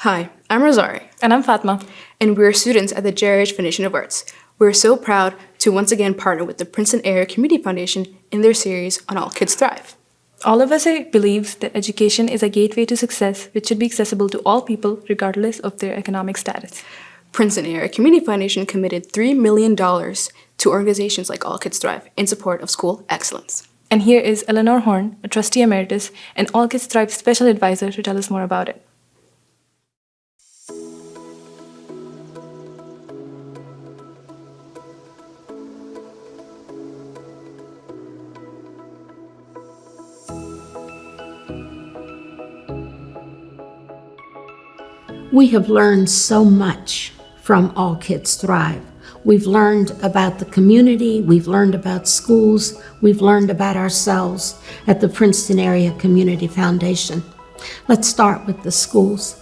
Hi, I'm Rosari, And I'm Fatma. and we're students at the Halsey Foundation of Arts. We're so proud to once again partner with the Princeton Area Community Foundation in their series on All Kids Thrive. All of us believes that education is a gateway to success, which should be accessible to all people, regardless of their economic status. Princeton Area Community Foundation committed $3 million to organizations like All Kids Thrive in support of school excellence. And here is Eleanor Horne, a trustee emeritus and All Kids Thrive special advisor, to tell us more about it. We have learned so much from All Kids Thrive. We've learned about the community, we've learned about schools, we've learned about ourselves at the Princeton Area Community Foundation. Let's start with the schools.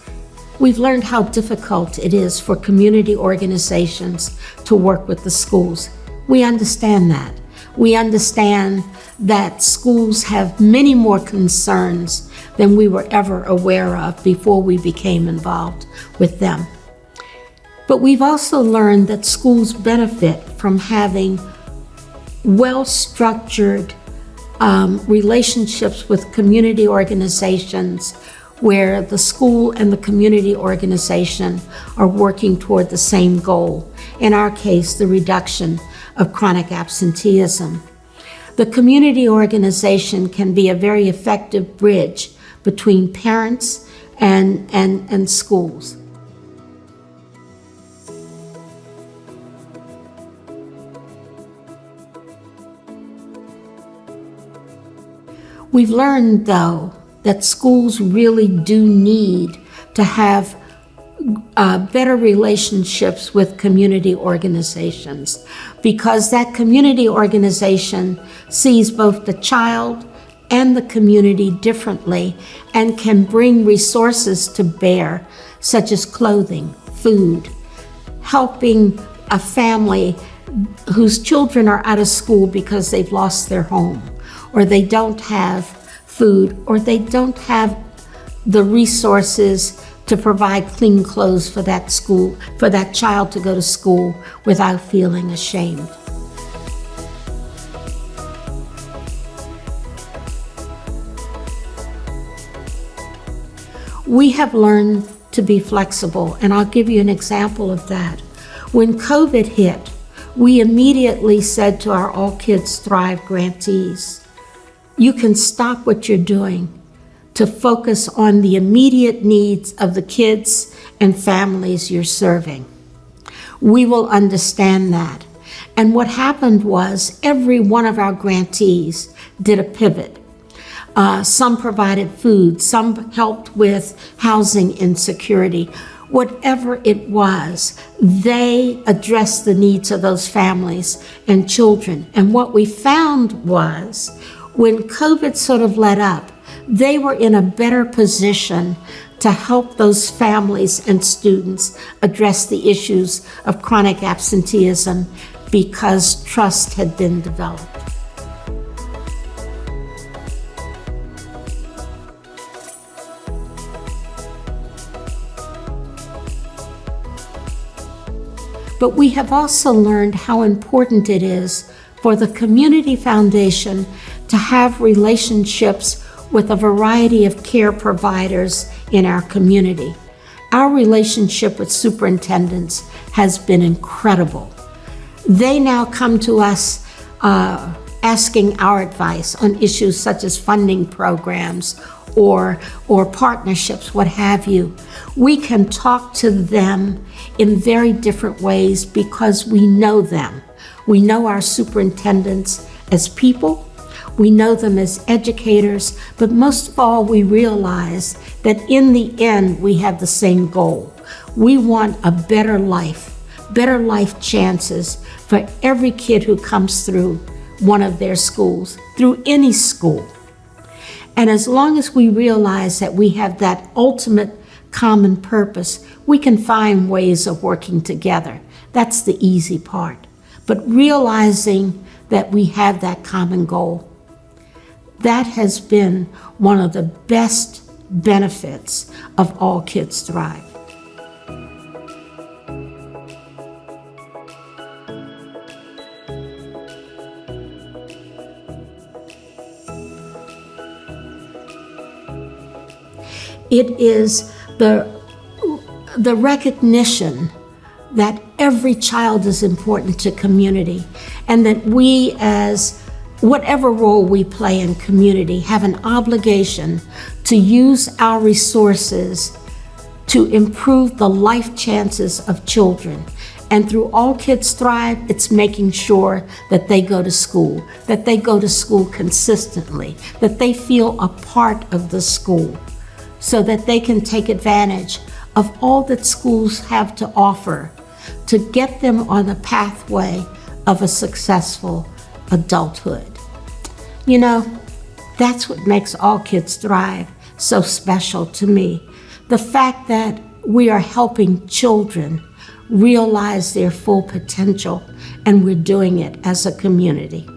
We've learned how difficult it is for community organizations to work with the schools. We understand that. We understand that schools have many more concerns than we were ever aware of before we became involved with them. But we've also learned that schools benefit from having well-structured relationships with community organizations where the school and the community organization are working toward the same goal. In our case, the reduction of chronic absenteeism. The community organization can be a very effective bridge between parents and schools. We've learned, though, that schools really do need to have better relationships with community organizations, because that community organization sees both the child and the community differently and can bring resources to bear, such as clothing, food, helping a family whose children are out of school because they've lost their home, or they don't have food, or they don't have the resources to provide clean clothes for that child to go to school without feeling ashamed. We have learned to be flexible, and I'll give you an example of that. When COVID hit, we immediately said to our All Kids Thrive grantees, you can stop what you're doing to focus on the immediate needs of the kids and families you're serving. We will understand that. And what happened was every one of our grantees did a pivot. Some provided food, some helped with housing insecurity. Whatever it was, they addressed the needs of those families and children. And what we found was, when COVID sort of let up, they were in a better position to help those families and students address the issues of chronic absenteeism because trust had been developed. But we have also learned how important it is for the Community Foundation to have relationships with a variety of care providers in our community. Our relationship with superintendents has been incredible. They now come to us asking our advice on issues such as funding programs or partnerships, what have you. We can talk to them in very different ways because we know them. We know our superintendents as people. We know them as educators, but most of all, we realize that in the end, we have the same goal. We want a better life chances for every kid who comes through one of their schools, through any school. And as long as we realize that we have that ultimate common purpose, we can find ways of working together. That's the easy part. But realizing that we have that common goal, that has been one of the best benefits of All Kids Thrive. It is the recognition that every child is important to community, and that we, as whatever role we play in community, have an obligation to use our resources to improve the life chances of children. And through All Kids Thrive, it's making sure that they go to school consistently, that they feel a part of the school, so that they can take advantage of all that schools have to offer to get them on the pathway of a successful adulthood. You know, that's what makes All Kids Thrive so special to me. The fact that we are helping children realize their full potential, and we're doing it as a community.